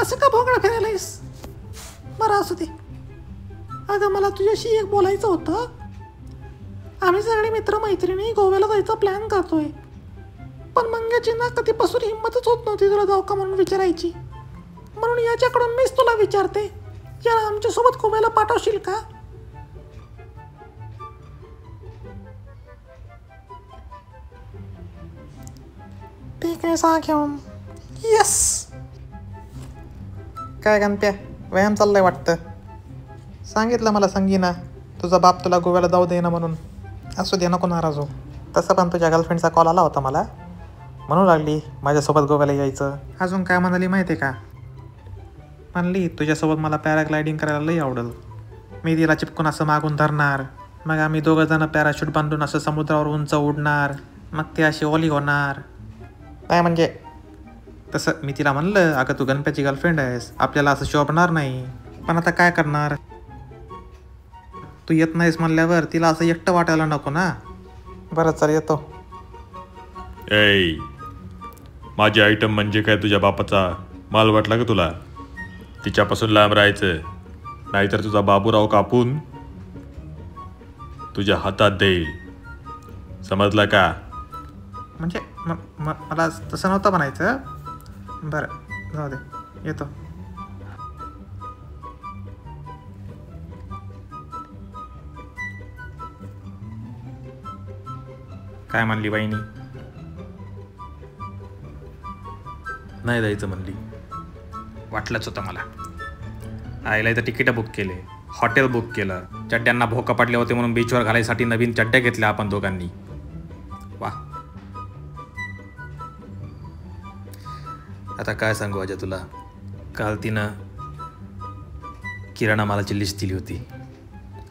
असं का भोंगळा फिरायलायस? बरं असू दे. अगं मला तुझ्याशी एक बोलायचं होतं. आम्ही सगळे मित्रमैत्रिणी गोव्याला जायचा प्लॅन करतोय, पण मंग्याची ना कधीपासून हिंमतच होत नव्हती तुला जाऊ का म्हणून विचारायची. म्हणून याच्याकडून मीच तुला विचारते, याला आमच्यासोबत गोव्याला पाठवशील का? ठीक आहे, सहा घेऊन. येस. काय गणप्या, व्यायाम चाललाय वाटतं. सांगितलं मला संगीना, तुझा बाप तुला गोव्याला जाऊ दे ना म्हणून. असू दे, नको नाराज हो. तसं पण तुझ्या गर्लफ्रेंडचा कॉल आला होता मला, म्हणू लागली माझ्यासोबत गोव्याला यायचं. अजून काय म्हणाली माहिती आहे का? म्हणली तुझ्यासोबत मला पॅराग्लायडिंग करायला लई आवडेल. मी तिला चिपकून असं मागून धरणार, मग आम्ही दोघंजणं पॅराशूट बांधून असं समुद्रावर उंच उडणार, मग ती अशी ओली होणार. काय म्हणजे? तसं मी तिला म्हणलं, अगं तू गणप्याची गर्लफ्रेंड आहेस, आपल्याला असं शोभणार नाही. पण आता काय करणार, तू येत नाहीस म्हणल्यावर तिला असं एकटं वाटायला नको ना. बरं चल, येतो. ऐ, माझी आयटम म्हणजे काय तुझ्या बापाचा माल वाटला का तुला? तिच्यापासून लांब राहायचं, नाहीतर तुझा बाबूराव कापून तुझ्या हातात देईल. समजला का? म्हणजे मला तसं नव्हतं म्हणायचं. बरं जाऊ दे, येतो. काय म्हणली बाईनी? नाही जायचं म्हणली. वाटलंच होतं मला. आईला इथं तिकीटं बुक केले, हॉटेल बुक केलं, चड्ड्यांना भोका पडले होते म्हणून बीचवर घालायसाठी नवीन चड्ड्या घेतल्या आपण दोघांनी. वा, आता काय सांगू अजय तुला. काल तिनं किराणा मालाची लिस्ट दिली होती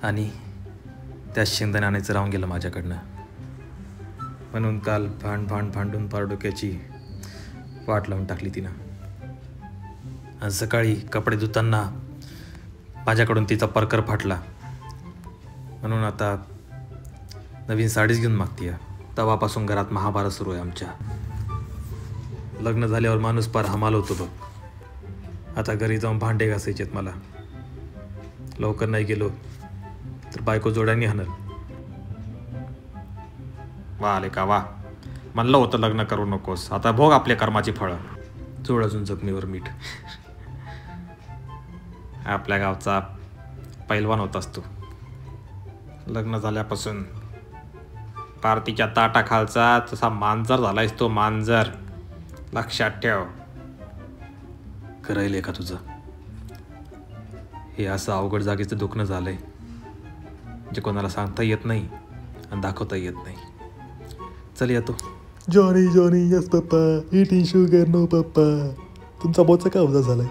आणि त्या शेंगदाणे आणायचं राहून गेलं माझ्याकडनं. म्हणून काल भांडून पार डोक्याची वाट लावून टाकली तिनं. आज सकाळी कपडे धुताना माझ्याकडून तिचा परकर फाटला, म्हणून आता नवीन साडीच घेऊन मागते. तेव्हापासून घरात महाभारत सुरू आहे आमच्या. लग्न झाल्यावर माणूस पार हमाल होतो बघ. आता घरी जाऊन भांडे घासायचेत मला. लवकर नाही गेलो तर बायको जोड्याने हाणल. वा आले का वा, म्हणलं होतं लग्न करू नकोस, आता भोग आपल्या कर्माची फळं. जोड अजून जखमीवर मीठ. आपल्या गावचा पैलवान होतास तू. लग्न झाल्यापासून पार्टीच्या ताटाखालचा तसा मांजर झालायस तो, मांजर. लक्षात ठेव. करायले का तुझं हे असं अवघड जागेचं दुखणं झालंय जे कोणाला सांगता येत नाही आणि दाखवता येत नाही. चल येतो. जॉनी यस पप्पा, इटिंग शुगर नो पप्पा. तुमचा बॉसचा काय अवजा झालाय?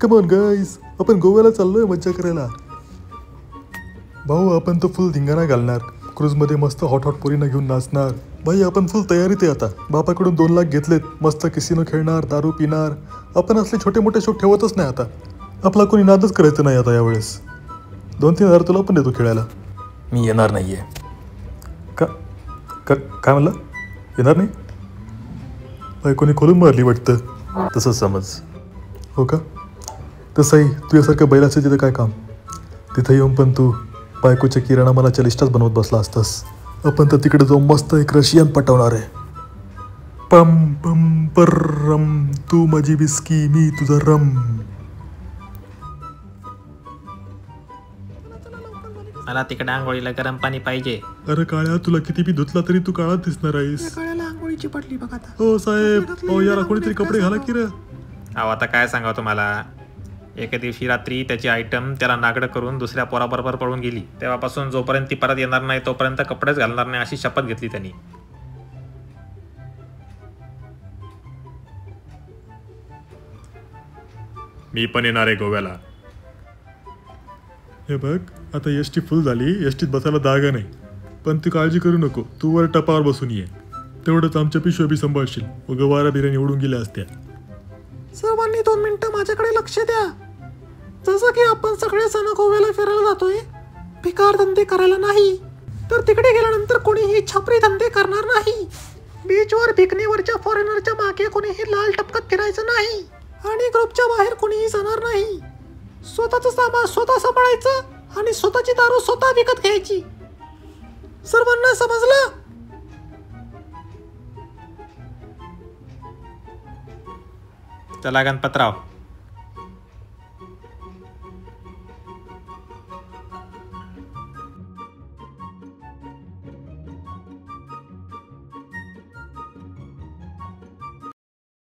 कम ऑन गाईज, आपण गोव्याला चाललोय मज्जा करायला. भाऊ आपण तर फुल धिंगाणा घालणार, क्रूजमध्ये मस्त हॉट पोरींना घेऊन नाचणार. भाई आपण फुल तयारीत आहे. आता बापाकडून 2 लाख घेतलेत, मस्त कॅसिनो खेळणार, दारू पिणार. आपण असले छोटे मोठे शोक ठेवतच नाही आता. आपला कोणी नादच करायचं नाही आता यावेळेस. 2-3 हजार तुला पण देतो खेळायला. मी येणार नाही आहे. काय म्हणलं? येणार नाही? बायकोनी खोलून मारली वाटतं. तसं समज. हो का? तसंही तुझ्यासारखं बैलाचं तिथं काय काम? तिथं येऊन पण तू बायकोच्या किराणा मालाच्या लिस्टच बनवत बसला असतास. आपण तर तिकडे जाऊन मस्त एक रशियन पटवणार आहे. पम पम परम, तू माझी बिस्की मी तुझा रम. मला तिकडे आंघोळीला गरम पाणी पाहिजे. अरे काळ्या, तुला किती बी धुतला तरी तू काळात दिसणार आहेस. काळ्याला आंघोळीची पडली बघ आता. हो साहेब, हो याला कोणीतरी कपडे घाला की रे. अहो आता काय सांगावं तुम्हाला. एके दिवशी रात्री त्याची आयटम त्याला नागडं करून दुसऱ्या पोराबरोबर पळून गेली. तेव्हापासून जोपर्यंत ती परत येणार नाही तोपर्यंत कपडेच घालणार नाही अशी शपथ घेतली त्यांनी. मी पण येणार आहे गोव्याला. हे बघ, आता एसटी फुल झाली, एसटीत बसायला जागा नाही. पण तू काळजी करू नको, तू वर टपावर बसून ये. तेवढंच आमच्या पिशव्या बी सांभाळशील. मग वारा बिर्याणी उडून गेल्या असत्या. सर्वांनी 2 मिनिटं माझ्याकडे लक्ष द्या. जसं की आपण सगळे जण गोव्याला फिरायला जातोय, बेकार धंदे करायला नाही. तर तिकडे गेल्यानंतर कोणीही छपरी धंदे करणार नाही. बीचवर भिकणीवरच्या फॉरेनरच्या मागे कोणीही लाल टपकत फिरायचं नाही. आणि ग्रुपच्या बाहेर कोणीही जाणार नाही. स्वतःचं सामान स्वतः सांभाळायचं आणि स्वतःची दारू स्वतः विकत घ्यायची. सर्वांना समजलं? चला गणपतराव,